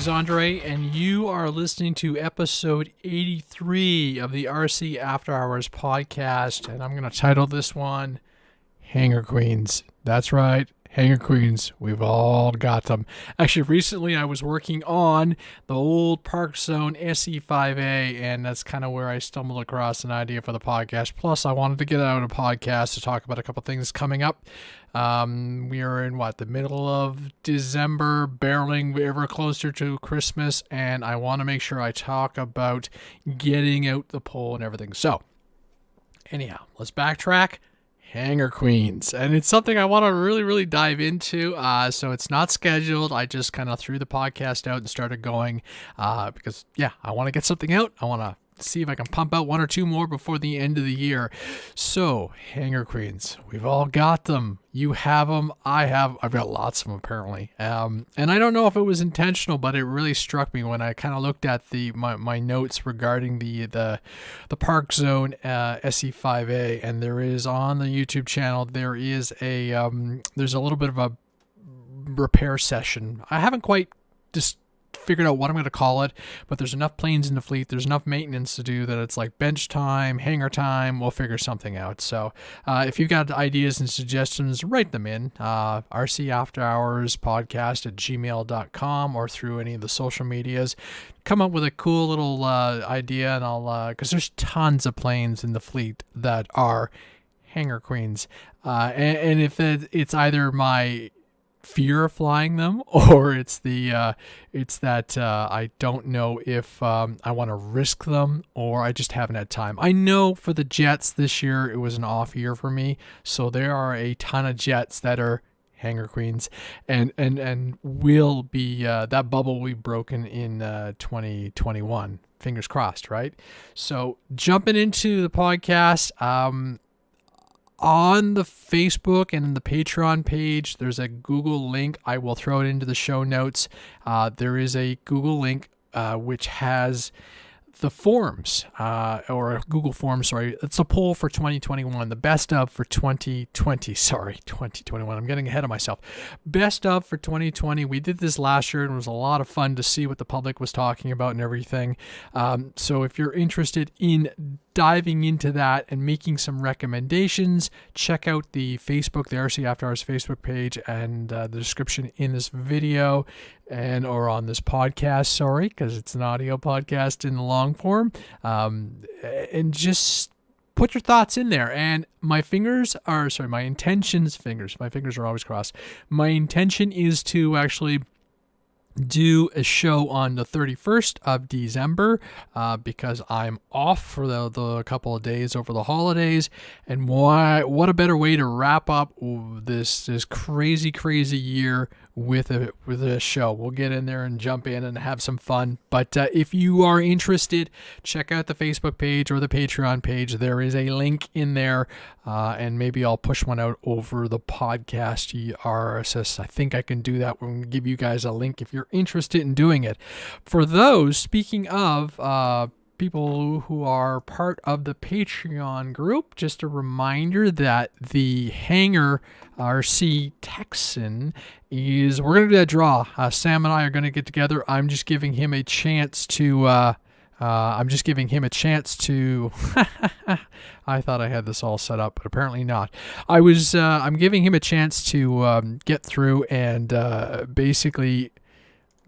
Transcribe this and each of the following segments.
is Andre, and you are listening to episode 83 of the RC After Hours podcast, and I'm going to title this one, Hangar Queens. That's right, Hangar Queens. We've all got them. Actually, recently I was working on the old Park Zone SE5A, and that's kind of where I stumbled across an idea for the podcast. Plus, I wanted to get out a podcast to talk about a couple things coming up. We are in the middle of December, barreling ever closer to Christmas, and I want to make sure I talk about getting out the pole and everything. So, anyhow, let's backtrack. Hangar Queens, and it's something I want to really dive into. So it's not scheduled. I just kind of threw the podcast out and started going because I want to get something out. I want to see if I can pump out one or two more before the end of the year. So, Hangar Queens, we've all got them. You have them. I've got lots of them apparently. And I don't know if it was intentional, but it really struck me when I kind of looked at my notes regarding the Park Zone SE5A, and there is on the YouTube channel there is there's a little bit of a repair session. I haven't quite just figured out what I'm going to call it, but there's enough planes in the fleet, there's enough maintenance to do that it's like bench time, hangar time. We'll figure something out. So if you've got ideas and suggestions, write them in rcafterhourspodcast@gmail.com or through any of the social medias. Come up with a cool little idea, and I'll because there's tons of planes in the fleet that are Hangar Queens, and if it's either my fear of flying them, or it's that I don't know if I want to risk them, or I just haven't had time. I know for the jets this year it was an off year for me, so there are a ton of jets that are Hangar Queens, and will be that bubble will be broken in 2021. Fingers crossed, right? So jumping into the podcast, on the Facebook and the Patreon page, there's a Google link. I will throw it into the show notes. There is a Google link which has the forms, or a Google form, sorry. It's a poll for 2021, the best of for 2020. Sorry, 2021. I'm getting ahead of myself. Best of for 2020. We did this last year, and it was a lot of fun to see what the public was talking about and everything. So if you're interested in diving into that and making some recommendations, check out the RC After Hours Facebook page and the description in this video or on this podcast, sorry, because it's an audio podcast in the long form, and just put your thoughts in there. And my fingers are always crossed. My intention is to actually do a show on the 31st of December because I'm off for the couple of days over the holidays, and what a better way to wrap up this crazy year with a show. We'll get in there and jump in and have some fun. But if you are interested, check out the Facebook page or the Patreon page. There is a link in there, and maybe I'll push one out over the podcast RSS. I think I can do that. We're going to give you guys a link if you're interested in doing it. For those, speaking of people who are part of the Patreon group, just a reminder that the HangerRC Texan we're going to do that draw. Sam and I are going to get together. I'm just giving him a chance to I thought I had this all set up, but apparently not. I'm giving him a chance to get through and basically,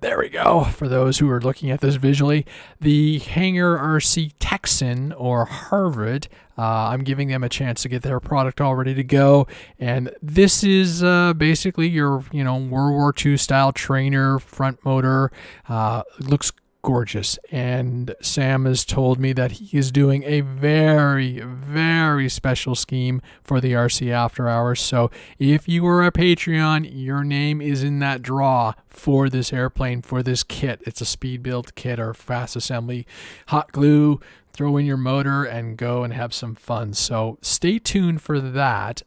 there we go. For those who are looking at this visually, the HangerRC Texan or Hybrid, I'm giving them a chance to get their product all ready to go. And this is basically your, World War II style trainer front motor. Looks gorgeous, and Sam has told me that he is doing a very special scheme for the RC After Hours. So if you are a Patreon, your name is in that draw for this airplane, for this kit. It's a speed build kit or fast assembly, hot glue, throw in your motor and go and have some fun. So stay tuned for that,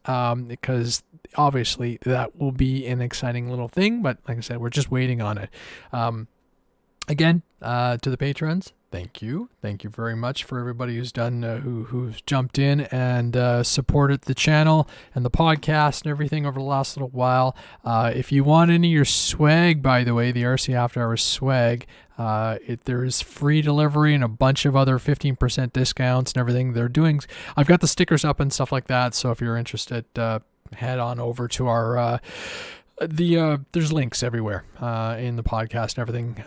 because obviously that will be an exciting little thing, but like I said, we're just waiting on it. Again, to the patrons, Thank you. Thank you very much for everybody who's done, who's jumped in and supported the channel and the podcast and everything over the last little while. If you want any of your swag, by the way, the RC Afterhours Swag, there is free delivery and a bunch of other 15% discounts and everything they're doing. I've got the stickers up and stuff like that. So if you're interested, head on over to our, there's links everywhere in the podcast and everything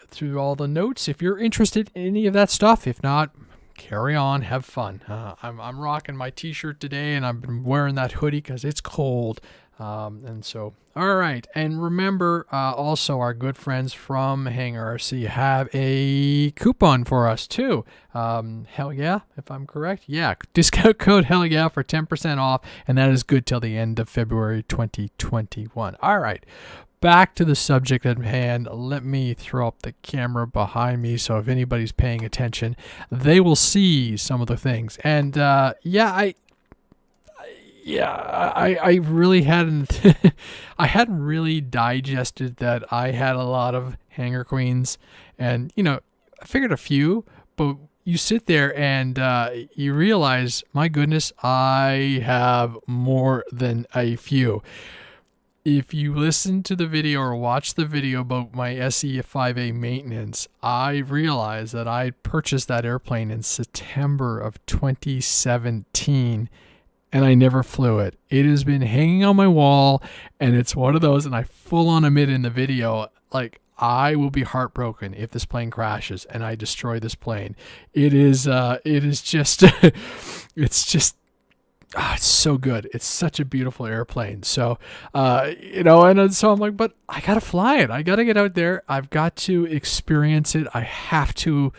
through all the notes if you're interested in any of that stuff. If not, carry on, have fun. I'm rocking my t-shirt today, and I've been wearing that hoodie because it's cold. And so, all right. And remember, also our good friends from HangerRC have a coupon for us too. Hell yeah, if I'm correct. Yeah. Discount code hell yeah for 10% off. And that is good till the end of February 2021. All right. Back to the subject at hand. Let me throw up the camera behind me so if anybody's paying attention, they will see some of the things. And I really hadn't I hadn't really digested that I had a lot of Hangar Queens, and I figured a few, but you sit there and you realize, my goodness, I have more than a few. If you listen to the video or watch the video about my SE5A maintenance, I realized that I purchased that airplane in September of 2017. And I never flew it. It has been hanging on my wall, and it's one of those, and I full on admit in the video, like, I will be heartbroken if this plane crashes and I destroy this plane. It is just, it's so good. It's such a beautiful airplane. So, and so I'm like, but I got to fly it. I got to get out there. I've got to experience it. I have to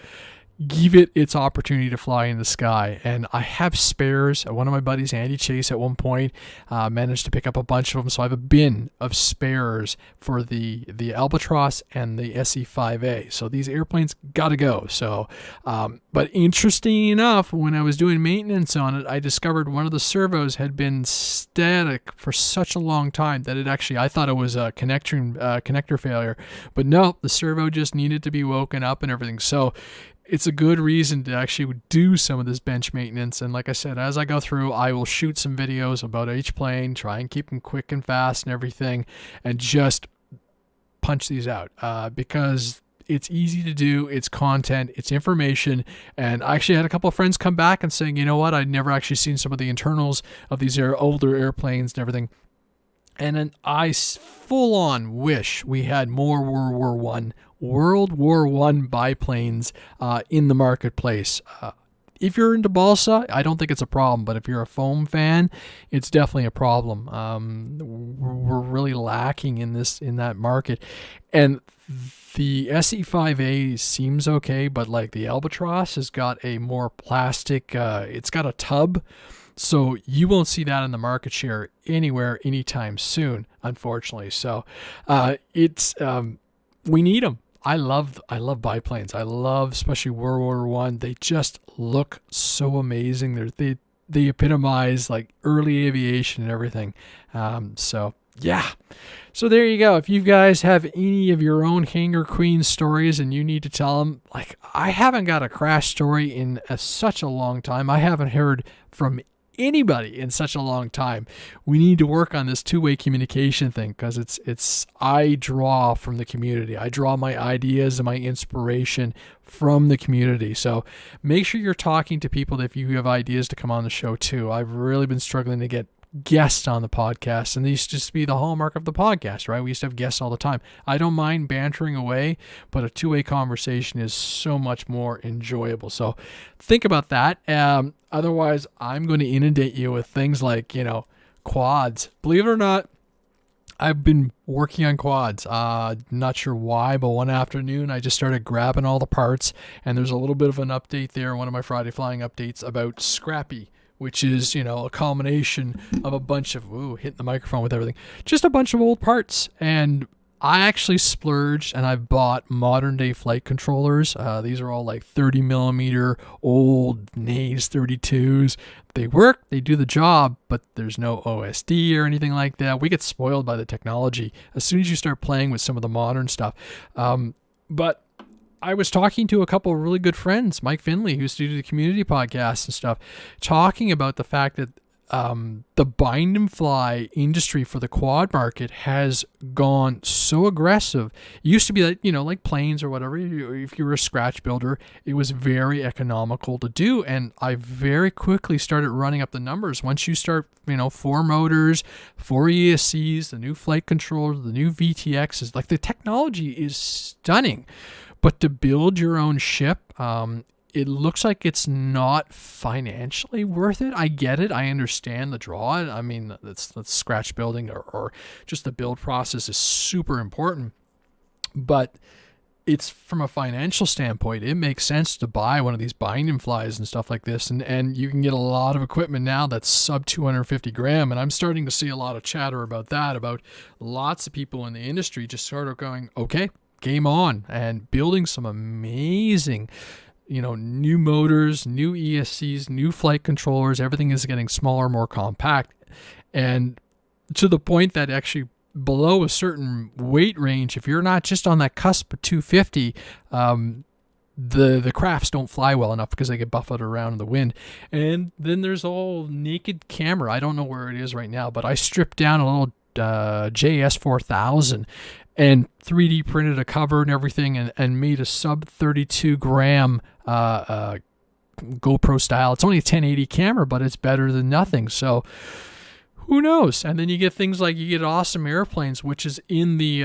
give it its opportunity to fly in the sky. And I have spares. One of my buddies, Andy Chase, at one point managed to pick up a bunch of them. So I have a bin of spares for the Albatross and the SE5A. So these airplanes got to go. So, but interesting enough, when I was doing maintenance on it, I discovered one of the servos had been static for such a long time that I thought it was a connector failure. But no, the servo just needed to be woken up and everything. So it's a good reason to actually do some of this bench maintenance. And like I said, as I go through, I will shoot some videos about each plane, try and keep them quick and fast and everything, and just punch these out because it's easy to do. It's content, it's information. And I actually had a couple of friends come back and saying, you know what, I'd never actually seen some of the internals of these older airplanes and everything. And then I full on wish we had more World War I biplanes in the marketplace. If you're into balsa, I don't think it's a problem, but if you're a foam fan, it's definitely a problem. We're really lacking in that market. And the SE5A seems okay, but like the Albatross has got a more plastic, it's got a tub. So you won't see that in the market share anywhere anytime soon, unfortunately. So we need them. I love biplanes. I love especially World War I. They just look so amazing. They epitomize like early aviation and everything. So yeah. So there you go. If you guys have any of your own Hangar Queens stories and you need to tell them, like, I haven't got a crash story in such a long time. I haven't heard from anybody in such a long time. We need to work on this two-way communication thing because I draw from the community. I draw my ideas and my inspiration from the community. So make sure you're talking to people if you have ideas to come on the show too. I've really been struggling to get guests on the podcast, and these used to be the hallmark of the podcast, right? We used to have guests all the time. I don't mind bantering away, but a two-way conversation is so much more enjoyable. So think about that. Otherwise, I'm going to inundate you with things like, quads. Believe it or not, I've been working on quads. Not sure why, but one afternoon I just started grabbing all the parts, and there's a little bit of an update there, one of my Friday Flying updates about Scrappy, which is, a culmination of a bunch of, hitting the microphone with everything, just a bunch of old parts. And I actually splurged and I bought modern day flight controllers. These are all like 30 millimeter old NAS 32s. They work, they do the job, but there's no OSD or anything like that. We get spoiled by the technology as soon as you start playing with some of the modern stuff. But I was talking to a couple of really good friends, Mike Finley, who used to do the community podcasts and stuff, talking about the fact that the bind and fly industry for the quad market has gone so aggressive. It used to be that, like planes or whatever, if you were a scratch builder, it was very economical to do. And I very quickly started running up the numbers. Once you start, 4 motors, 4 ESCs, the new flight controllers, the new VTXs, like the technology is stunning. But to build your own ship, it looks like it's not financially worth it. I get it. I understand the draw. I mean, that's scratch building or just the build process is super important. But it's from a financial standpoint, it makes sense to buy one of these bind and flies and stuff like this. And you can get a lot of equipment now that's sub 250 gram. And I'm starting to see a lot of chatter about that, about lots of people in the industry just sort of going, okay, game on, and building some amazing new motors, new ESCs, new flight controllers. Everything is getting smaller, more compact. And to the point that actually below a certain weight range, if you're not just on that cusp of 250, the crafts don't fly well enough because they get buffeted around in the wind. And then there's all naked camera. I don't know where it is right now, but I stripped down a little JS 4000 and 3D printed a cover and everything, and made a sub 32 gram GoPro style. It's only a 1080 camera, but it's better than nothing. So who knows? And then you get things like you get awesome airplanes, which is in the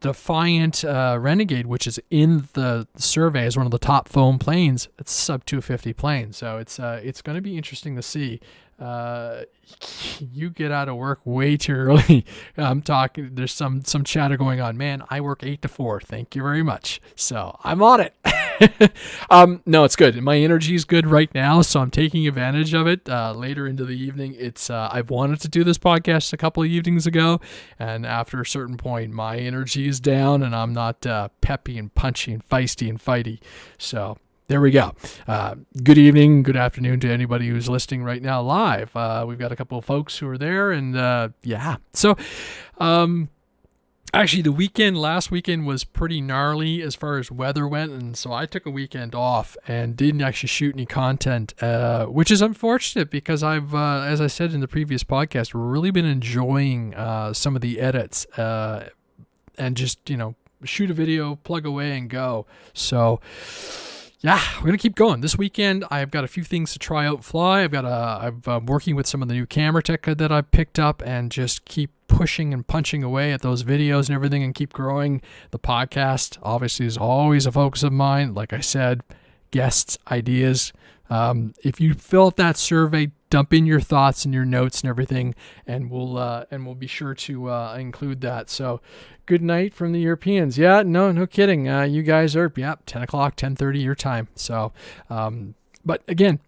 Defiant Renegade, which is in the survey as one of the top foam planes. It's a sub 250 plane. So it's going to be interesting to see. You get out of work way too early. I'm talking, there's some chatter going on. Man, I work 8 to 4. Thank you very much. So I'm on it. No, it's good. My energy is good right now, so I'm taking advantage of it. Later into the evening, I've wanted to do this podcast a couple of evenings ago, and after a certain point, my energy is down, and I'm not peppy and punchy and feisty and fighty. So there we go. Good evening, good afternoon to anybody who's listening right now live. We've got a couple of folks who are there, and yeah. So, actually, last weekend was pretty gnarly as far as weather went, and so I took a weekend off and didn't actually shoot any content, which is unfortunate because I've, as I said in the previous podcast, really been enjoying some of the edits and just, shoot a video, plug away, and go. So yeah, we're going to keep going. This weekend, I've got a few things to try out fly. I'm working with some of the new camera tech that I've picked up and just keep pushing and punching away at those videos and everything and keep growing. The podcast, obviously, is always a focus of mine. Like I said, guests, ideas. If you fill out that survey, dump in your thoughts and your notes and everything, and we'll be sure to include that. So, good night from the Europeans. Yeah, no kidding. You guys are 10 o'clock, 10:30 your time. So, but again,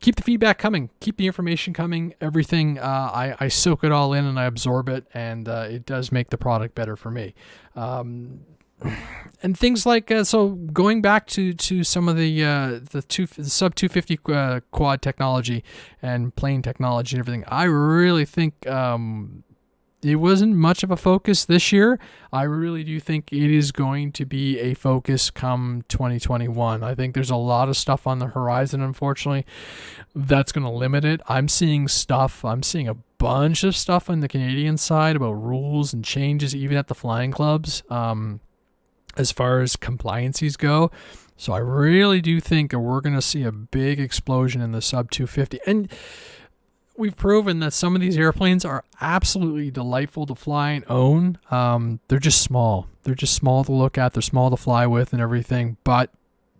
keep the feedback coming, keep the information coming. Everything I soak it all in and I absorb it, and it does make the product better for me. And things like so going back to some of the sub 250 quad technology and plane technology and everything, I really think it wasn't much of a focus this year. I really do think it is going to be a focus come 2021. I think there's a lot of stuff on the horizon, unfortunately, that's going to limit it. I'm seeing a bunch of stuff on the Canadian side about rules and changes, even at the flying clubs. As far as compliances go. So I really do think that we're going to see a big explosion in the sub 250. And we've proven that some of these airplanes are absolutely delightful to fly and own. They're just small. They're just small to look at. They're small to fly with and everything. But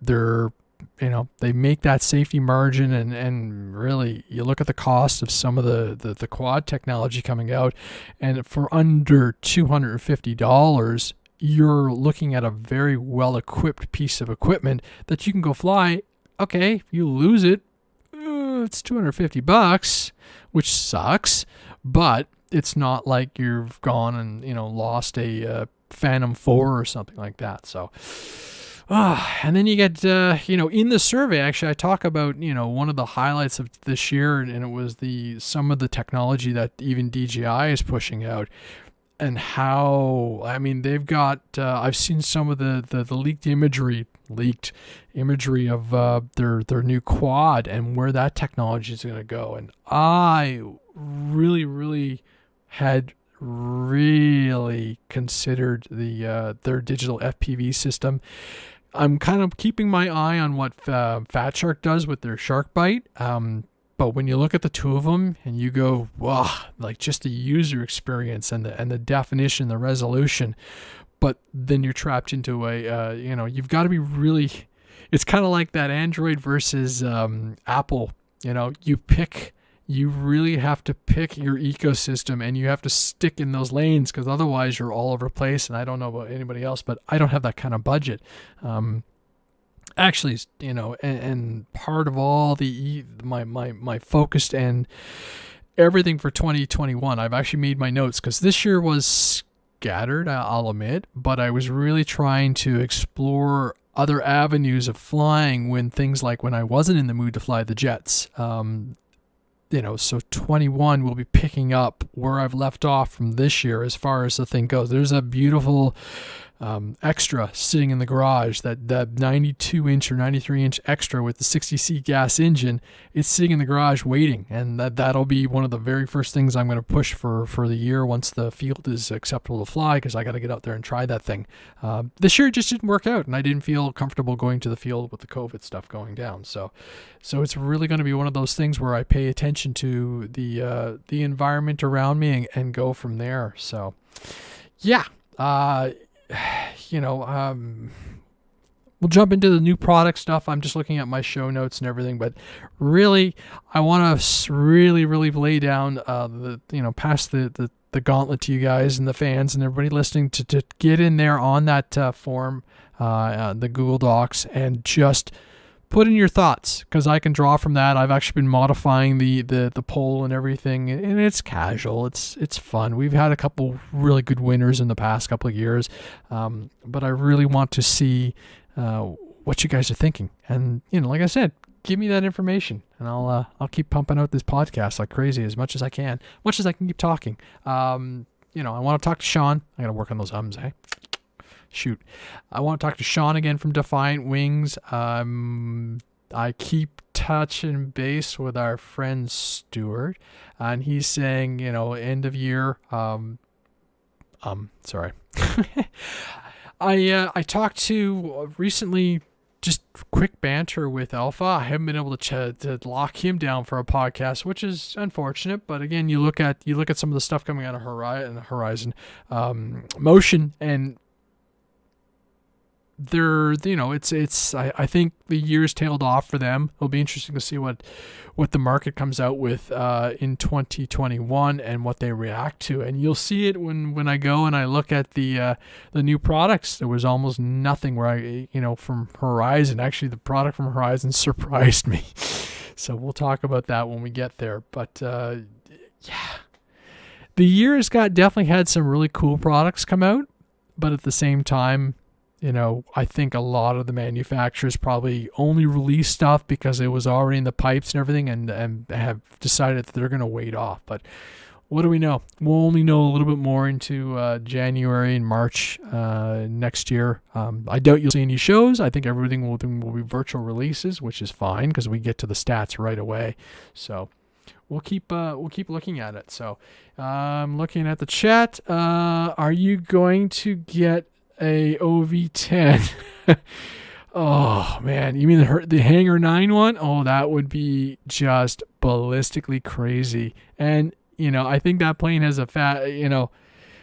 they're, they make that safety margin. And really, you look at the cost of some of the quad technology coming out. And for under $250, you're looking at a very well-equipped piece of equipment that you can go fly. Okay, if you lose it, it's $250, which sucks, but it's not like you've gone and, lost a Phantom 4 or something like that. So, and then you get, in the survey, actually, I talk about, one of the highlights of this year, and it was some of the technology that even DJI is pushing out. and how, I mean, they've got, I've seen some of the leaked imagery of their new quad and where that technology is going to go. And I really had really considered their digital FPV system. I'm kind of keeping my eye on what Fat Shark does with their Shark Bite. But when you look at the two of them and you go, wow, like just the user experience and the definition, the resolution, but then you're trapped into you've got to be really, it's kind of like that Android versus Apple. You really have to pick your ecosystem and you have to stick in those lanes, because otherwise you're all over the place. And I don't know about anybody else, but I don't have that kind of budget. Actually, and part of all my focused and everything for 2021, I've actually made my notes, because this year was scattered, I'll admit, but I was really trying to explore other avenues of flying when I wasn't in the mood to fly the jets. So 21 will be picking up where I've left off from this year as far as the thing goes. There's a beautiful extra sitting in the garage, that 92-inch or 93-inch extra with the 60C gas engine. It's sitting in the garage waiting, and that'll be one of the very first things I'm going to push for the year once the field is acceptable to fly, because I got to get out there and try that thing. This year it just didn't work out, and I didn't feel comfortable going to the field with the COVID stuff going down. So it's really going to be one of those things where I pay attention to the environment around me and go from there. So yeah. We'll jump into the new product stuff. I'm just looking at my show notes and everything, but really, I want to really lay down pass the gauntlet to you guys and the fans and everybody listening to get in there on that forum, the Google Docs, and just put in your thoughts, because I can draw from that. I've actually been modifying the poll and everything, and it's casual. It's fun. We've had a couple really good winners in the past couple of years, but I really want to see what you guys are thinking. And like I said, give me that information, and I'll keep pumping out this podcast like crazy as much as I can keep talking. I want to talk to Sean. I got to work on those ums, eh? Shoot. I want to talk to Sean again from Defiant Wings. I keep touching base with our friend Stuart, and he's saying, end of year. Sorry. I talked to recently, just quick banter with Alpha. I haven't been able to lock him down for a podcast, which is unfortunate. But again, you look at some of the stuff coming out of Horizon Motion, and I think the year's tailed off for them. It'll be interesting to see what the market comes out with in 2021 and what they react to. And you'll see it when I go and I look at the new products. There was almost nothing where from Horizon. Actually, the product from Horizon surprised me. So we'll talk about that when we get there. But yeah, the year has definitely had some really cool products come out, but at the same time, I think a lot of the manufacturers probably only released stuff because it was already in the pipes and everything, and have decided that they're going to wait off. But what do we know? We'll only know a little bit more into January and March next year. I doubt you'll see any shows. I think everything will be virtual releases, which is fine because we get to the stats right away. So we'll keep looking at it. So I'm looking at the chat. Are you going to get a OV10? Oh man, you mean the Hangar 9 one? Oh, that would be just ballistically crazy. And I think that plane has a fat,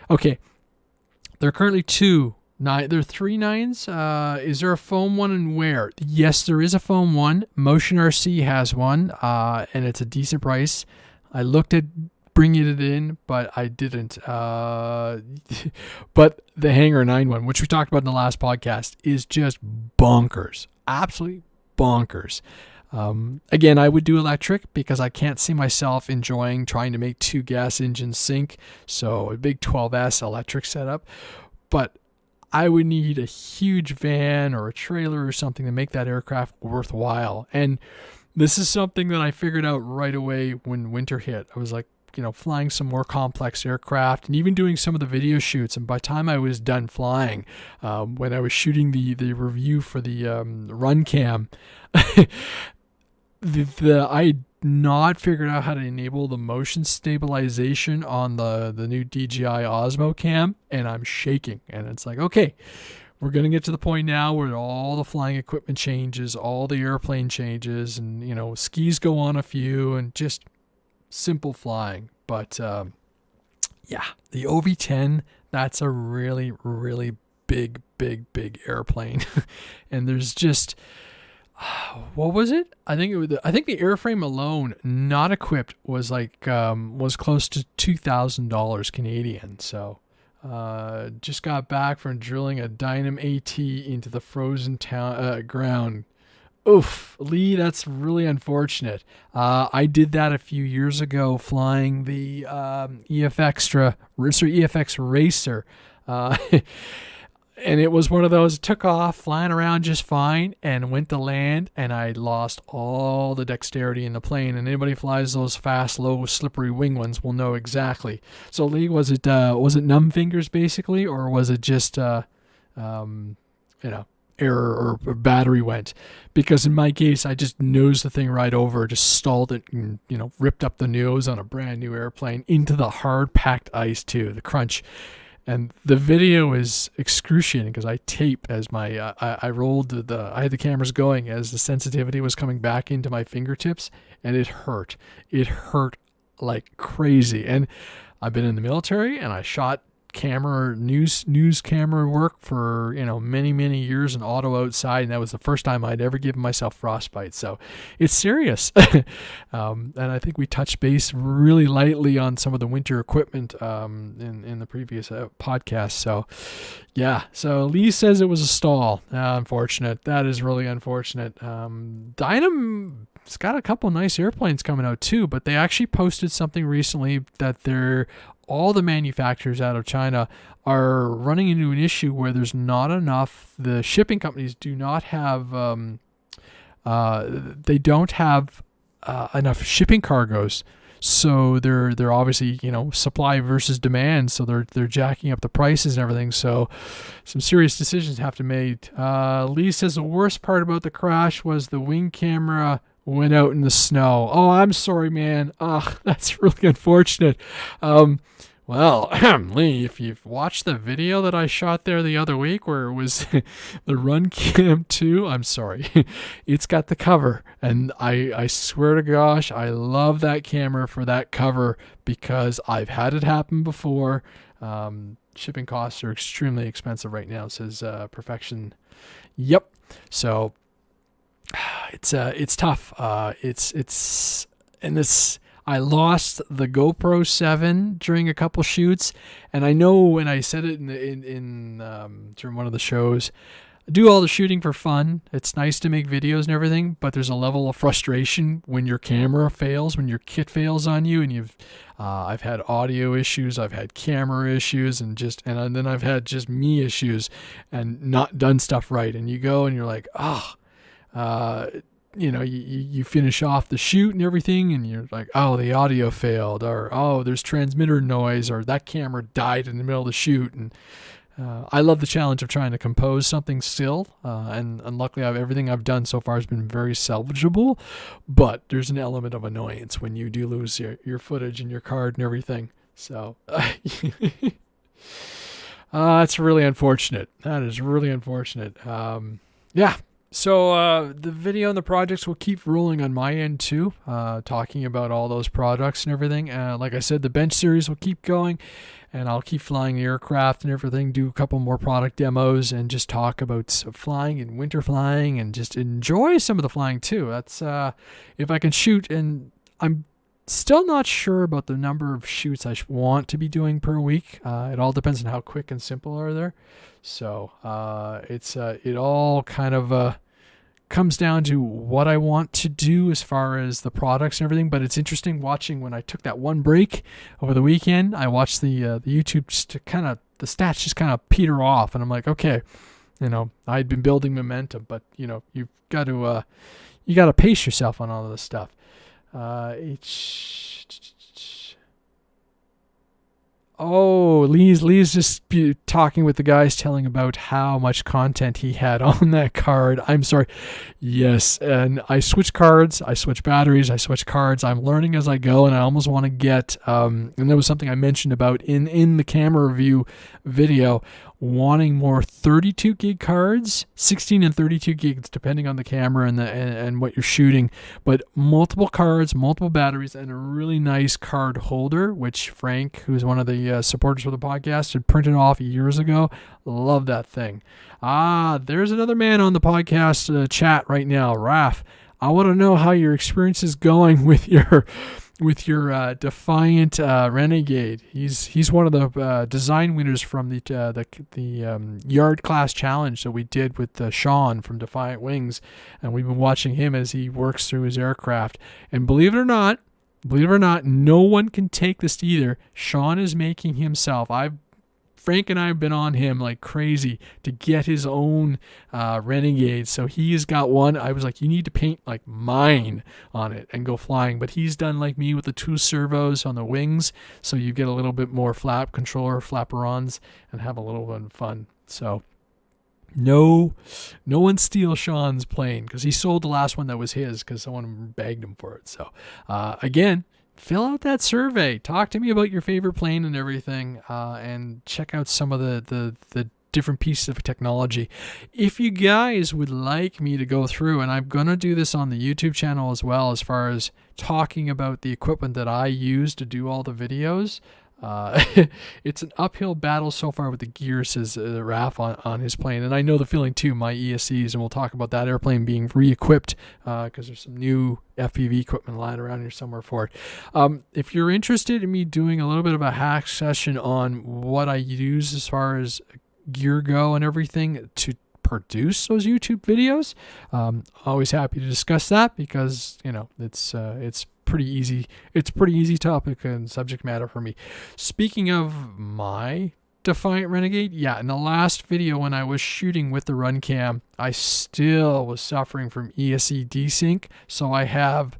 okay, there are currently there are 3 9s. Is there a foam one, and where? Yes, there is a foam one. Motion RC has one, and it's a decent price. I looked at bringing it in, but I didn't. But the Hangar 9 one, which we talked about in the last podcast, is just bonkers. Absolutely bonkers. Again, I would do electric because I can't see myself enjoying trying to make 2 gas engines sync. So a big 12S electric setup. But I would need a huge van or a trailer or something to make that aircraft worthwhile. And this is something that I figured out right away when winter hit. I was like, flying some more complex aircraft and even doing some of the video shoots. And by the time I was done flying, when I was shooting the review for the RunCam, I had not figured out how to enable the motion stabilization on the new DJI Osmo cam, and I'm shaking. And it's like, okay, we're going to get to the point now where all the flying equipment changes, all the airplane changes, and, skis go on a few, and just simple flying. But, yeah, the OV-10, that's a really, really big airplane. And there's just... what was it? I think the airframe alone, not equipped, was was close to $2,000 Canadian. So, just got back from drilling a Dynam AT into the frozen ground. Oof, Lee, that's really unfortunate. I did that a few years ago, flying the EFX Racer. And it was one of those, took off, flying around just fine, and went to land, and I lost all the dexterity in the plane. And anybody who flies those fast, low, slippery wing ones will know exactly. So, Lee, was it numb fingers, basically, or was it just, error or battery went? Because in my case, I just nosed the thing right over, just stalled it, and, ripped up the nose on a brand new airplane into the hard-packed ice, too, the crunch. And the video is excruciating because I tape as my I rolled I had the cameras going as the sensitivity was coming back into my fingertips, and it hurt. It hurt like crazy. And I've been in the military, and I shot news camera work for many years in auto outside, and that was the first time I'd ever given myself frostbite. So it's serious. And I think we touched base really lightly on some of the winter equipment in the previous podcast. So yeah, so Lee says it was a stall. Unfortunate. That is really unfortunate. Dynam's got a couple nice airplanes coming out too, but they actually posted something recently that all the manufacturers out of China are running into an issue where there's not enough. The shipping companies do not have, enough shipping cargoes. So they're obviously, supply versus demand. So they're jacking up the prices and everything. So some serious decisions have to be made. Lee says the worst part about the crash was the wing camera went out in the snow. Oh, I'm sorry, man. That's really unfortunate. Well, Lee, if you've watched the video that I shot there the other week where it was the RunCam 2, I'm sorry. It's got the cover. And I swear to gosh, I love that camera for that cover because I've had it happen before. Shipping costs are extremely expensive right now, says Perfection. Yep. So it's tough. I lost the GoPro 7 during a couple shoots, and I know when I said it in during one of the shows, I do all the shooting for fun. It's nice to make videos and everything, but there's a level of frustration when your camera fails, when your kit fails on you, and I've had audio issues, I've had camera issues, and then I've had just me issues and not done stuff right, and you go and you're like, you finish off the shoot and everything, and you're like, oh, the audio failed, or oh, there's transmitter noise, or that camera died in the middle of the shoot. And I love the challenge of trying to compose something still, and luckily everything I've done so far has been very salvageable, but there's an element of annoyance when you do lose your footage and your card and everything. So that's really unfortunate. That is really unfortunate. Yeah. So the video and the projects will keep rolling on my end too, talking about all those products and everything. Like I said, the bench series will keep going, and I'll keep flying the aircraft and everything, do a couple more product demos, and just talk about flying and winter flying, and just enjoy some of the flying too. That's if I can shoot, and I'm still not sure about the number of shoots I want to be doing per week. It all depends on how quick and simple are there. So it all kind of comes down to what I want to do as far as the products and everything. But it's interesting watching when I took that one break over the weekend. I watched the YouTube just to kind of, the stats just kind of peter off, and I'm like, okay, I'd been building momentum, but you've got to pace yourself on all of this stuff. Oh, Lee's just talking with the guys, telling about how much content he had on that card. I'm sorry. Yes, and I switch cards, I switch batteries, I switch cards. I'm learning as I go, and I almost want to get, and that was something I mentioned about in the camera review video, wanting more 32 gig cards, 16 and 32 gigs, depending on the camera and what you're shooting, but multiple cards, multiple batteries, and a really nice card holder, which Frank, who's one of the supporters for the podcast, had printed off years ago. Love that thing. There's another man on the podcast chat right now, Raf. I want to know how your experience is going with your Defiant Renegade. He's one of the design winners from the yard class challenge that we did with Sean from Defiant Wings, and we've been watching him as he works through his aircraft. And believe it or not, no one can take this either. Sean is making himself. Frank and I have been on him like crazy to get his own Renegade. So he's got one. I was like, you need to paint like mine on it and go flying. But he's done like me with the 2 servos on the wings. So you get a little bit more flap controller, flaperons, and have a little bit of fun. So no one steals Sean's plane, because he sold the last one that was his because someone begged him for it. So again, fill out that survey. Talk to me about your favorite plane and everything, and check out some of the different pieces of technology. If you guys would like me to go through, and I'm going to do this on the YouTube channel as well, as far as talking about the equipment that I use to do all the videos. It's an uphill battle so far with the gear, says Raf on his plane, and I know the feeling too, my ESCs, and we'll talk about that airplane being re-equipped because there's some new FPV equipment lying around here somewhere for it. If you're interested in me doing a little bit of a hack session on what I use as far as gear go and everything to produce those YouTube videos, always happy to discuss that, because it's pretty easy. It's pretty easy topic and subject matter for me. Speaking of my Defiant Renegade, in the last video when I was shooting with the RunCam, I still was suffering from ESC desync, so I have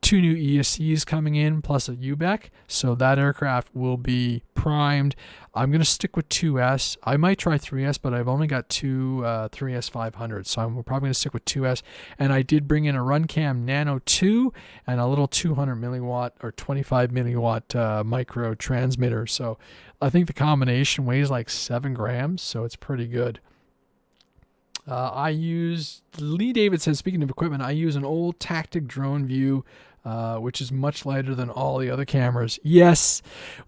2 new ESCs coming in plus a UBEC, so that aircraft will be primed. I'm going to stick with 2S. I might try 3S, but I've only got 2 3S 500, so I'm probably going to stick with 2S. And I did bring in a RunCam Nano 2 and a little 200 milliwatt or 25 milliwatt micro transmitter. So I think the combination weighs like 7 grams, so it's pretty good. I use, Lee David says, speaking of equipment, I use an old Tactic drone view, which is much lighter than all the other cameras. Yes,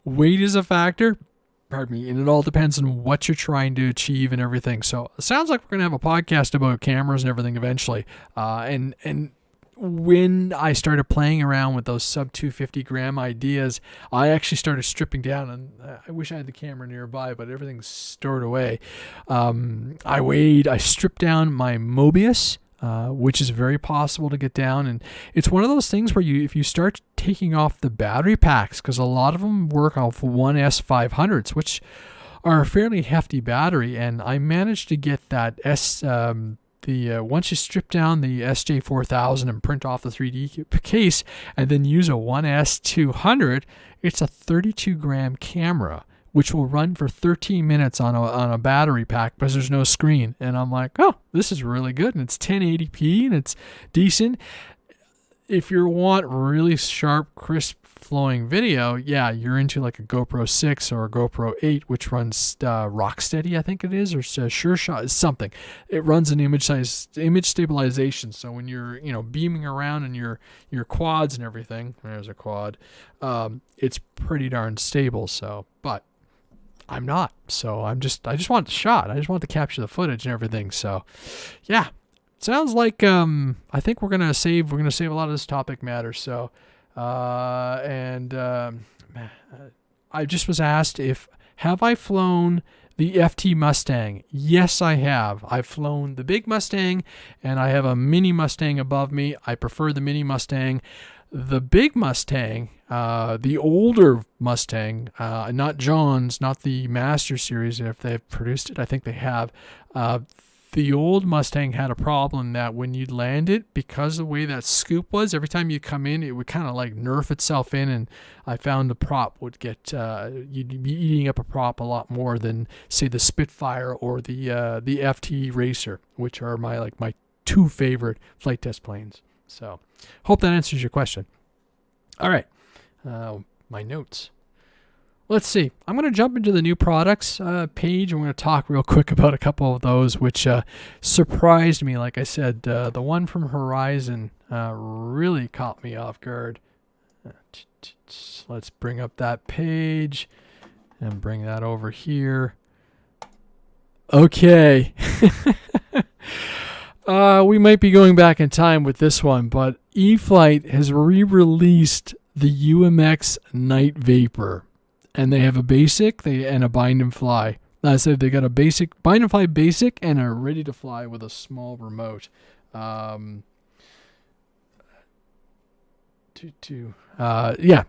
weight is a factor. Pardon me, and it all depends on what you're trying to achieve and everything. So it sounds like we're going to have a podcast about cameras and everything eventually. And when I started playing around with those sub 250 gram ideas, I actually started stripping down, and I wish I had the camera nearby, but everything's stored away. I stripped down my Mobius, which is very possible to get down. And it's one of those things where if you start taking off the battery packs, because a lot of them work off 1S 500s, which are a fairly hefty battery, and I managed to get that once you strip down the SJ4000 and print off the 3D case and then use a 1S 200, it's a 32 gram camera, which will run for 13 minutes on a battery pack because there's no screen. And I'm like, oh, this is really good. And it's 1080p and it's decent. If you want really sharp, crisp, flowing video, you're into like a GoPro 6 or a GoPro 8, which runs Rocksteady, I think it is, or Sure Shot, something. It runs an image stabilization. So when you're beaming around in your quads and everything, there's a quad, it's pretty darn stable. So, but I'm not. So I just want the shot. I just want to capture the footage and everything. So, yeah. Sounds like I think we're gonna save a lot of this topic matter. So, I just was asked have I flown the FT Mustang? Yes, I have. I've flown the big Mustang, and I have a mini Mustang above me. I prefer the mini Mustang. The big Mustang, the older Mustang, not John's, not the Master Series, if they've produced it, I think they have. The old Mustang had a problem that when you'd land it, because of the way that scoop was, every time you come in, it would kind of like nerf itself in, and I found the prop would get, you'd be eating up a prop a lot more than, say, the Spitfire or the FT Racer, which are my two favorite flight test planes. So, hope that answers your question. All right, my notes. Let's see. I'm going to jump into the new products page. I'm going to talk real quick about a couple of those, which surprised me. Like I said, the one from Horizon really caught me off guard. Let's bring up that page and bring that over here. Okay. We might be going back in time with this one, but E-Flite has re-released the UMX Night Vapor. And they have a basic and a bind and fly. I said they got a basic, bind and fly basic, and are ready to fly with a small remote.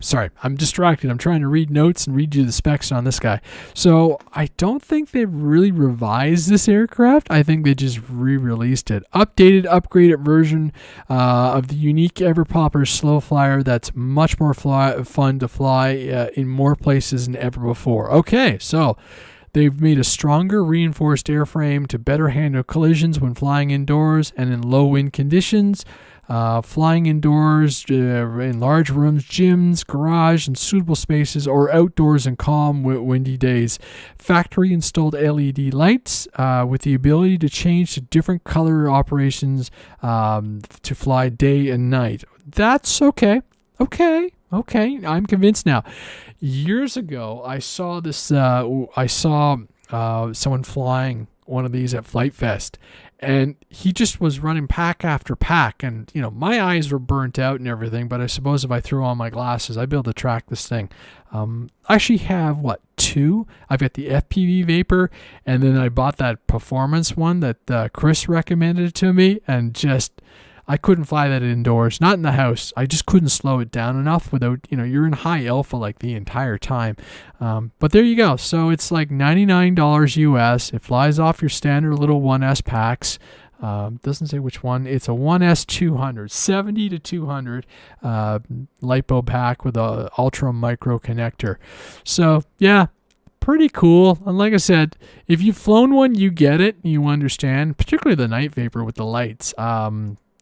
Sorry, I'm distracted. I'm trying to read notes and read you the specs on this guy. So I don't think they've really revised this aircraft. I think they just re-released it. Updated, upgraded version of the unique Ever Popper slow flyer that's much more fun to fly in more places than ever before. Okay, so they've made a stronger reinforced airframe to better handle collisions when flying indoors and in low wind conditions. Flying indoors, in large rooms, gyms, garage, and suitable spaces, or outdoors in calm, windy days. Factory installed LED lights with the ability to change to different color operations to fly day and night. That's okay. Okay. I'm convinced now. Years ago, I saw this. Someone flying one of these at Flight Fest, and he just was running pack after pack, and my eyes were burnt out and everything, but I suppose if I threw on my glasses, I'd be able to track this thing. I actually have two. I've got the FPV Vapor, and then I bought that performance one that Chris recommended to me, and I couldn't fly that indoors, not in the house. I just couldn't slow it down enough without, you're in high alpha the entire time. But there you go. So it's like $99 US. It flies off your standard little 1S packs. Doesn't say which one. It's a 1S 200, 70 to 200 LiPo pack with a ultra micro connector. So yeah, pretty cool. And like I said, if you've flown one, you get it. You understand, particularly the Night Vapor with the lights.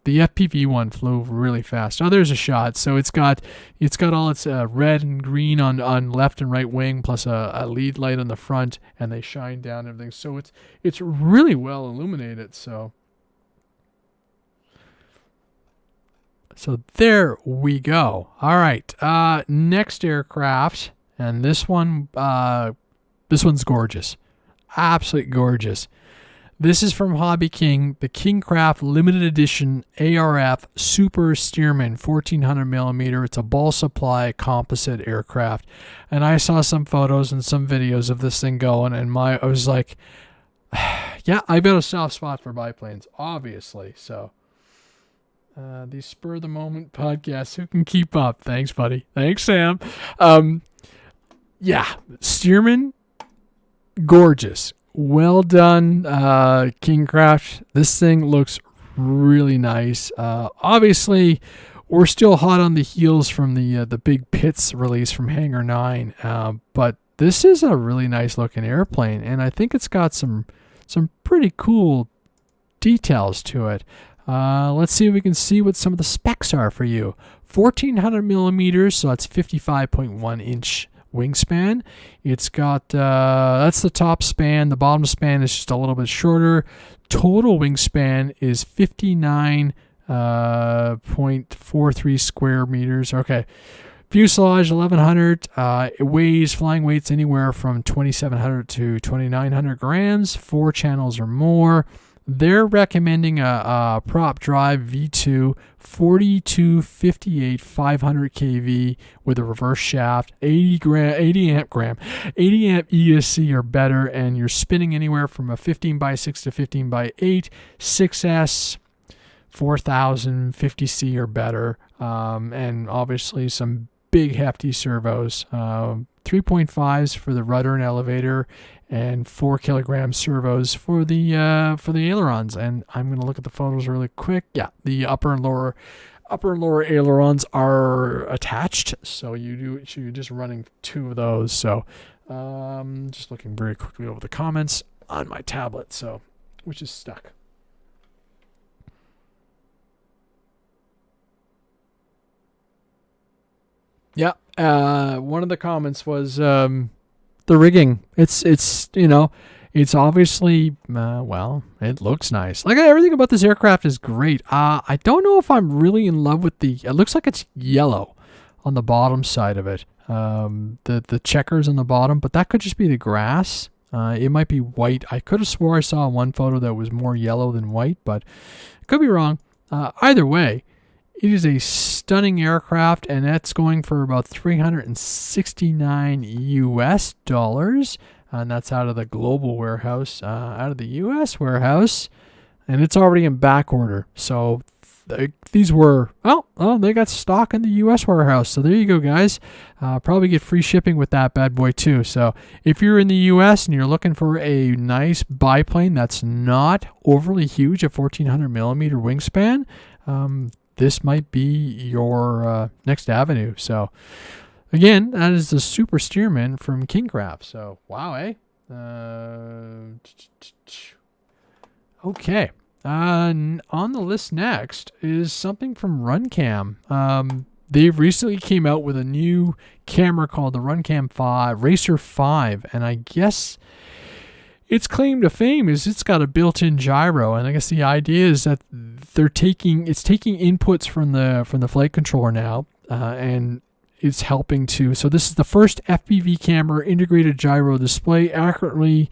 The FPV one flew really fast. Oh, there's a shot. So it's got all its red and green on left and right wing, plus a lead light on the front, and they shine down and everything. So it's really well illuminated. So there we go. All right. Next aircraft, and this one's gorgeous, absolutely gorgeous. This is from Hobby King, the Kingcraft limited edition ARF Super Stearman 1400 millimeter. It's a Balsa ply composite aircraft, and I saw some photos and some videos of this thing going, and I was like, yeah, I've got a soft spot for biplanes, obviously. So these spur of the moment podcasts, who can keep up? Thanks, buddy. Thanks, Sam. Yeah, Stearman, gorgeous. Well done, Kingcraft. This thing looks really nice. Obviously, we're still hot on the heels from the big Pitts release from Hangar 9, but this is a really nice looking airplane, and I think it's got some pretty cool details to it. Let's see if we can see what some of the specs are for you. 1400 millimeters, so that's 55.1 inch wingspan. It's got that's the top span. The bottom span is just a little bit shorter. Total wingspan is 59.43 square meters. Okay. Fuselage 1100. It weighs, flying weights anywhere from 2700 to 2900 grams, 4 channels or more. They're recommending a prop drive V2 4258 500 kV with a reverse shaft, 80 amp ESC or better, and you're spinning anywhere from a 15x6 to 15x8, 6S, 4000, 50C or better, and obviously some big hefty servos, 3.5s for the rudder and elevator, and 4 kilogram servos for the ailerons. And I'm going to look at the photos really quick. Yeah, the upper and lower ailerons are attached, so you're just running 2 of those. So just looking very quickly over the comments on my tablet, so which is stuck. Yeah, one of the comments was the rigging. It's it's obviously well, it looks nice. Like, everything about this aircraft is great. I don't know if I'm really in love with it looks like it's yellow on the bottom side of it. The checkers on the bottom, but that could just be the grass. It might be white. I could have swore I saw one photo that was more yellow than white, but I could be wrong. Either way, it is a stunning aircraft, and that's going for about $369 US, and that's out of the global warehouse, out of the US warehouse, and it's already in back order. So these were, they got stock in the US warehouse. So there you go, guys. Probably get free shipping with that bad boy too. So if you're in the US and you're looking for a nice biplane that's not overly huge, a 1400 millimeter wingspan, this might be your next avenue. So again, that is the Super Stearman from Kingcraft. So wow, eh? Okay. On the list next is something from RunCam. They recently came out with a new camera called the RunCam Racer 5, and I guess its claim to fame is it's got a built-in gyro, and I guess the idea is that it's taking inputs from the flight controller now, and it's helping to. So this is the first FPV camera integrated gyro display accurately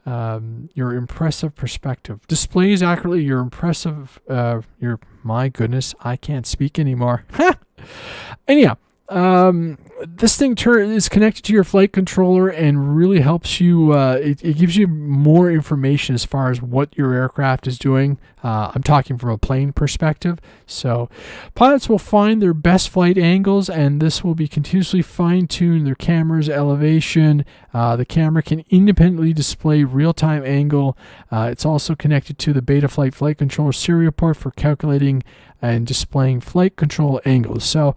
your impressive perspective. Displays accurately your impressive my goodness, I can't speak anymore. Anyhow, this thing is connected to your flight controller and really helps you. It gives you more information as far as what your aircraft is doing. I'm talking from a plane perspective. So pilots will find their best flight angles, and this will be continuously fine-tuned their camera's elevation. The camera can independently display real-time angle. It's also connected to the Betaflight flight controller serial port for calculating and displaying flight control angles. So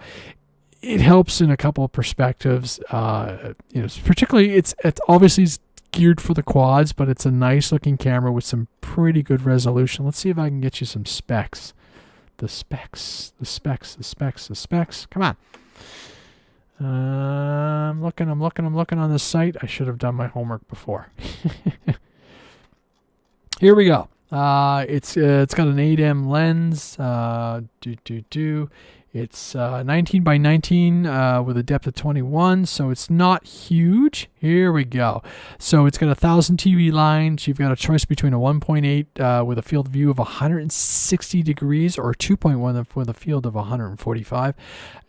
it helps in a couple of perspectives. Particularly it's obviously geared for the quads, but it's a nice looking camera with some pretty good resolution. Let's see if I can get you some specs. The specs. Come on. I'm looking on the site. I should have done my homework before. Here we go. It's got an 8M lens. It's 19 by 19 with a depth of 21, so it's not huge. Here we go. So it's got 1,000 TV lines. You've got a choice between a 1.8 with a field of view of 160 degrees or 2.1 with a field of 145.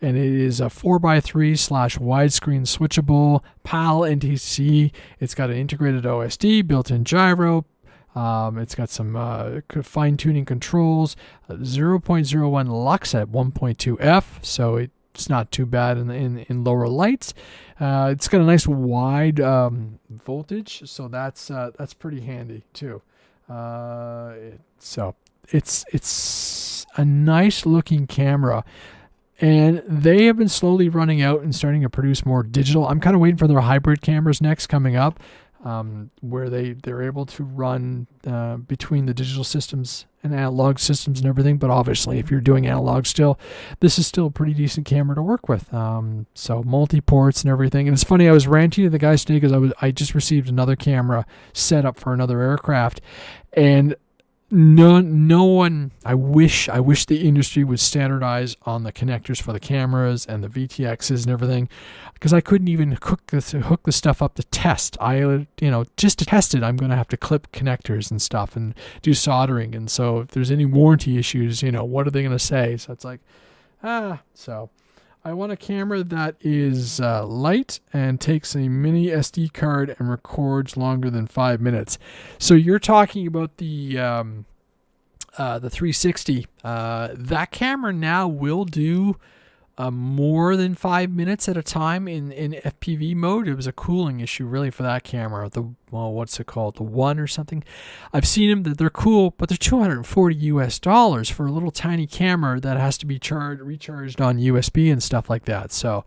And it is a 4x3 / widescreen switchable PAL NTC. It's got an integrated OSD, built-in gyro. It's got some fine-tuning controls, 0.01 lux at 1.2 f, so it's not too bad in lower lights. It's got a nice wide voltage, so that's pretty handy too. So it's a nice looking camera. And they have been slowly running out and starting to produce more digital. I'm kind of waiting for their hybrid cameras next coming up. Where they're able to run between the digital systems and analog systems and everything. But obviously, if you're doing analog still, this is still a pretty decent camera to work with. So multi-ports and everything. And it's funny, I was ranting to the guys today because I just received another camera set up for another aircraft, and no one. I wish the industry would standardize on the connectors for the cameras and the VTXs and everything, because I couldn't even hook the stuff up to test. Just to test it, I'm going to have to clip connectors and stuff and do soldering. And so if there's any warranty issues, what are they going to say? So it's like, so I want a camera that is light and takes a mini SD card and records longer than 5 minutes. So you're talking about the 360. That camera now will do more than 5 minutes at a time in FPV mode. It was a cooling issue really for that camera. What's it called? The One or something. I've seen them, that they're cool, but they're $240 for a little tiny camera that has to be recharged on USB and stuff like that. So,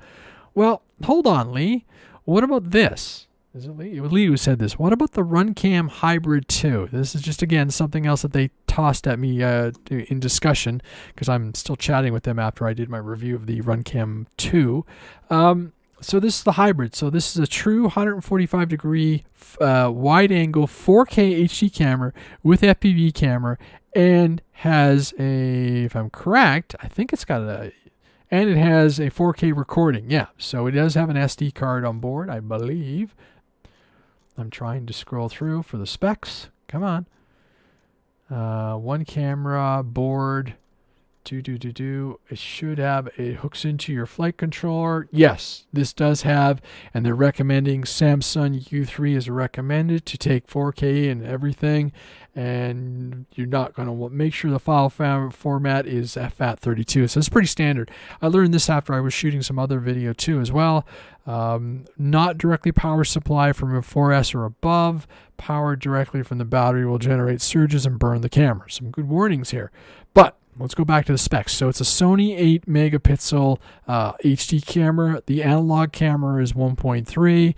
well, hold on, Lee. What about this? Is it Lee? It was Lee who said this. What about the RunCam Hybrid 2? This is just, again, something else that they tossed at me in discussion, because I'm still chatting with them after I did my review of the RunCam 2. So this is the Hybrid. So this is a true 145-degree wide-angle 4K HD camera with FPV camera, and has a, if I'm correct, I think it's got a, and it has a 4K recording. Yeah, so it does have an SD card on board, I believe. I'm trying to scroll through for the specs. Come on. One camera, board. It should have, it hooks into your flight controller. Yes, this does have, and they're recommending Samsung U3 is recommended to take 4K and everything. And you're not going to make sure the file format is FAT32. So it's pretty standard. I learned this after I was shooting some other video too as well. Not directly power supply from a 4S or above. Power directly from the battery will generate surges and burn the camera. Some good warnings here. But let's go back to the specs. So it's a Sony 8 megapixel HD camera. The analog camera is 1.3,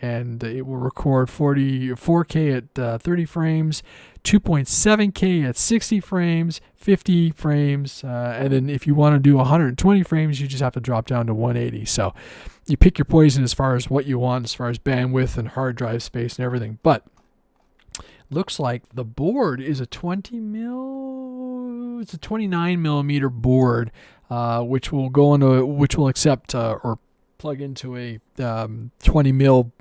and it will record 4K at 30 frames, 2.7K at 60 frames, 50 frames, and then if you want to do 120 frames, you just have to drop down to 180. So you pick your poison as far as what you want, as far as bandwidth and hard drive space and everything. But looks like the board is a 29 millimeter board, which will accept or plug into a 20 mil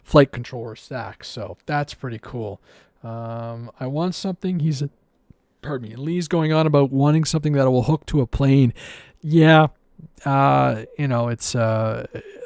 flight controller stack. So that's pretty cool. I want something. Lee's going on about wanting something that will hook to a plane. Yeah. It's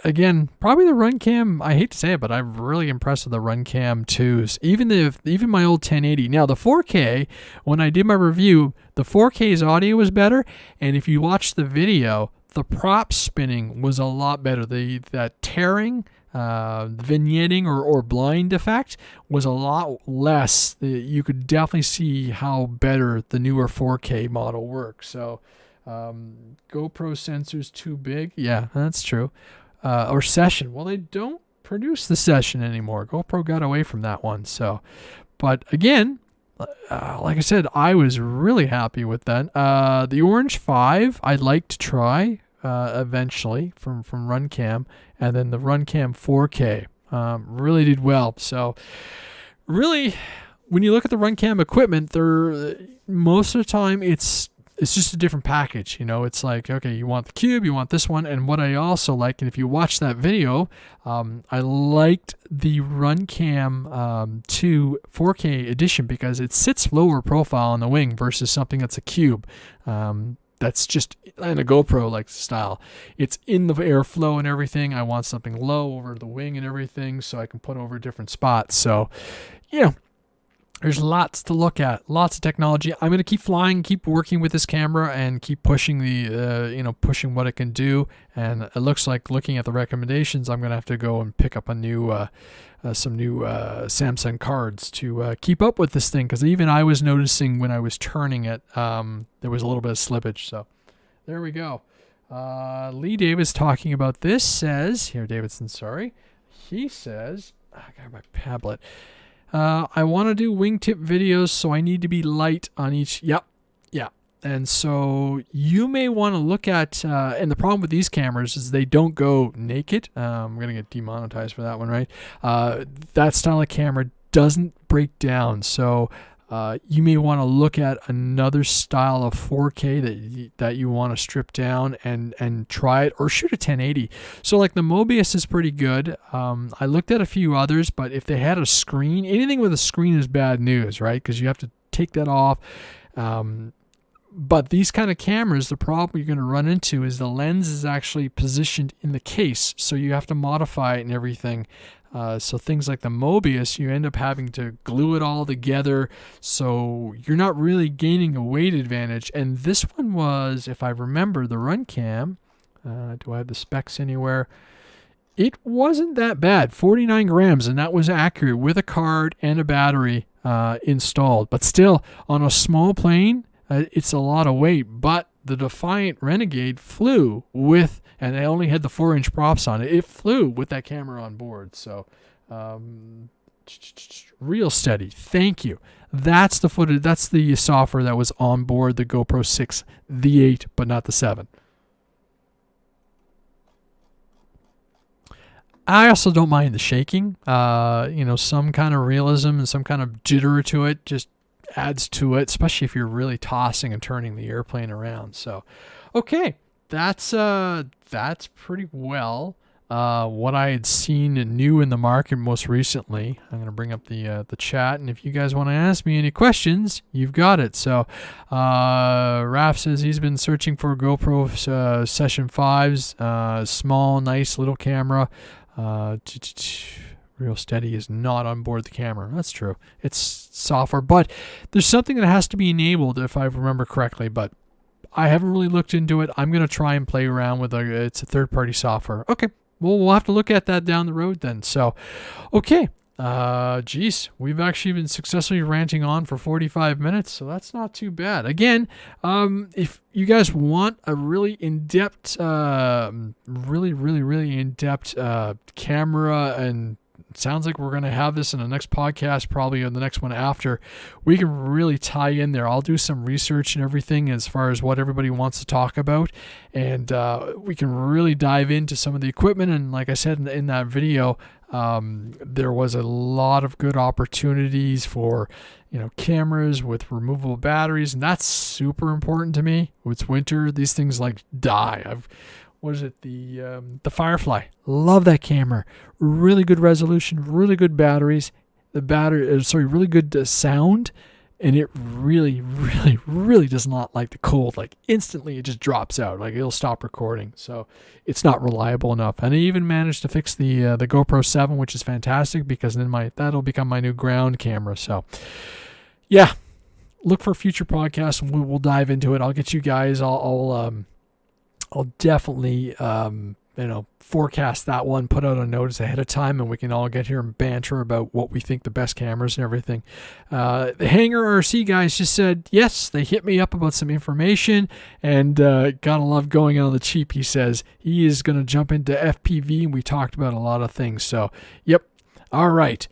again, probably the RunCam. I hate to say it, but I'm really impressed with the RunCam 2s. Even my old 1080. Now the 4K, when I did my review, the 4K's audio was better, and if you watch the video, the prop spinning was a lot better. That tearing, vignetting or blind effect was a lot less. You could definitely see how better the newer 4K model works. So. GoPro sensors too big. Yeah, that's true. Or Session. Well, they don't produce the Session anymore. GoPro got away from that one. So, but again, like I said, I was really happy with that. The Orange 5, I'd like to try eventually from RunCam, and then the RunCam 4K really did well. So, really, when you look at the RunCam equipment, most of the time it's just a different package. It's like, okay, you want the cube, you want this one. And what I also like, and if you watch that video, I liked the RunCam 2 4K edition because it sits lower profile on the wing versus something that's a cube. That's just in a GoPro like style. It's in the airflow and everything. I want something low over the wing and everything so I can put over different spots. So, there's lots to look at, lots of technology. I'm going to keep flying, keep working with this camera, and keep pushing pushing what it can do. And it looks like, looking at the recommendations, I'm going to have to go and pick up some new Samsung cards to keep up with this thing. Because even I was noticing when I was turning it, there was a little bit of slippage. So there we go. Lee Davis talking about this says, Davidson, sorry. He says, I got my tablet. I want to do wingtip videos, so I need to be light on each. Yep. And so you may want to look at, and the problem with these cameras is they don't go naked. I'm going to get demonetized for that one, right? That style of camera doesn't break down. So you may want to look at another style of 4K that you want to strip down and try it, or shoot a 1080. So like the Mobius is pretty good. I looked at a few others, but if they had a screen, anything with a screen is bad news, right? Because you have to take that off. But these kind of cameras, the problem you're going to run into is the lens is actually positioned in the case, so you have to modify it and everything. So things like the Mobius, you end up having to glue it all together, so you're not really gaining a weight advantage. And this one was, if I remember, the RunCam. Do I have the specs anywhere? It wasn't that bad, 49 grams, and that was accurate with a card and a battery installed. But still, on a small plane, it's a lot of weight. But the Defiant Renegade flew with, and they only had the 4-inch props on it. It flew with that camera on board. So, real steady. Thank you. That's the footage. That's the software that was on board the GoPro 6, the 8, but not the 7. I also don't mind the shaking. Some kind of realism and some kind of jitter to it just adds to it, especially if you're really tossing and turning the airplane around. So, okay, that's pretty well what I had seen new in the market most recently. I'm going to bring up the chat, and if you guys want to ask me any questions, you've got it. So, Raph says he's been searching for GoPro Session 5s, small, nice little camera. Real steady is not on board the camera. That's true. It's software, but there's something that has to be enabled if I remember correctly, but I haven't really looked into it. I'm going to try and play around with it's a third-party software. Okay, well, we'll have to look at that down the road then. So, okay. Geez, we've actually been successfully ranting on for 45 minutes, so that's not too bad. Again, if you guys want a really in-depth, really in-depth camera, and it sounds like we're going to have this in the next podcast, probably in the next one after, we can really tie in there. I'll do some research and everything as far as what everybody wants to talk about, and we can really dive into some of the equipment. And like I said in that video, there was a lot of good opportunities for, cameras with removable batteries, and that's super important to me. It's winter; these things like die. The Firefly? Love that camera. Really good resolution, really good batteries. Really good sound. And it really, really, really does not like the cold. Like instantly it just drops out. Like it'll stop recording. So it's not reliable enough. And I even managed to fix the GoPro 7, which is fantastic because then that'll become my new ground camera. So yeah, look for future podcasts and we'll dive into it. I'll get you guys. I'll definitely forecast that one, put out a notice ahead of time, and we can all get here and banter about what we think the best cameras and everything. The HangerRC guys just said, yes, they hit me up about some information, and gotta love going on the cheap, he says. He is going to jump into FPV, and we talked about a lot of things. So, yep. All right.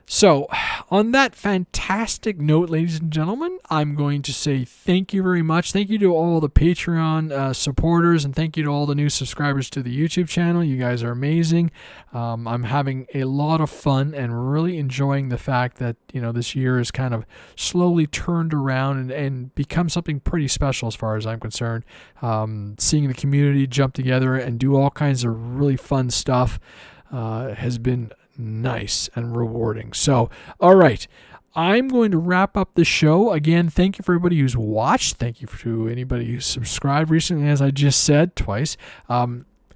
So, on that fantastic note, ladies and gentlemen, I'm going to say thank you very much. Thank you to all the Patreon supporters, and thank you to all the new subscribers to the YouTube channel. You guys are amazing. I'm having a lot of fun and really enjoying the fact that, this year is kind of slowly turned around and become something pretty special as far as I'm concerned. Seeing the community jump together and do all kinds of really fun stuff has been nice and rewarding. So, all right, I'm going to wrap up the show. Again, thank you for everybody who's watched. Thank you to anybody who's subscribed recently, as I just said twice.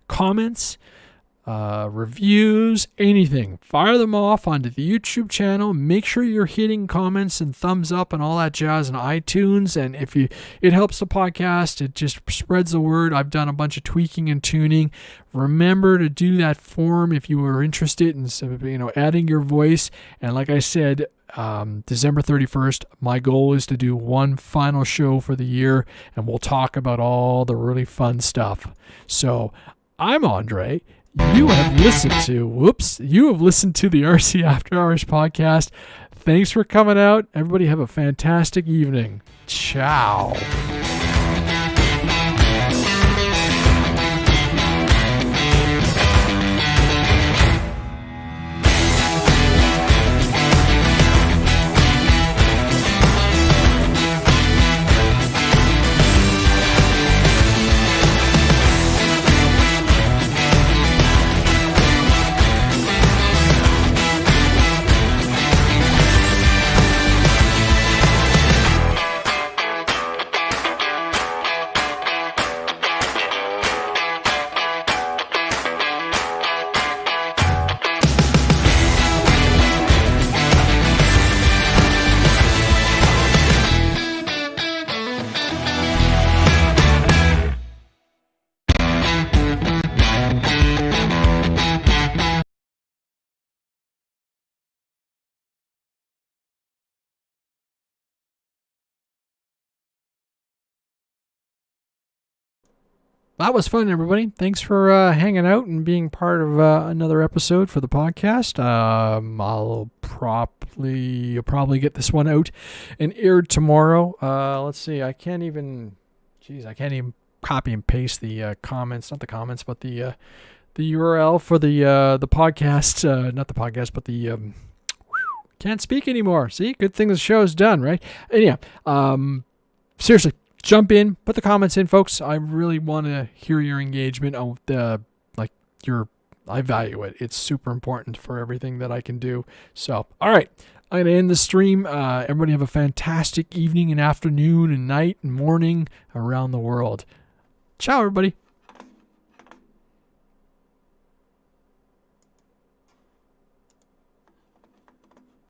Comments, reviews, anything, fire them off onto the YouTube channel. Make sure you're hitting comments and thumbs up and all that jazz on iTunes. And it helps the podcast. It just spreads the word. I've done a bunch of tweaking and tuning. Remember to do that form if you are interested in, adding your voice. And like I said, December 31st, my goal is to do one final show for the year, and we'll talk about all the really fun stuff. So I'm Andre. You have listened to the RC After Hours podcast. Thanks for coming out. Everybody have a fantastic evening. Ciao. that was fun, everybody. Thanks for hanging out and being part of another episode for the podcast. I'll probably get this one out and aired tomorrow. Let's see. I can't even copy and paste the comments, not the comments, but the URL for the podcast. Not the podcast, but the can't speak anymore. See, good thing the show's done, right? Anyhow, seriously. Jump in, put the comments in, folks. I really want to hear your engagement on I value it. It's super important for everything that I can do. So, all right. I'm going to end the stream. Everybody have a fantastic evening and afternoon and night and morning around the world. Ciao, everybody.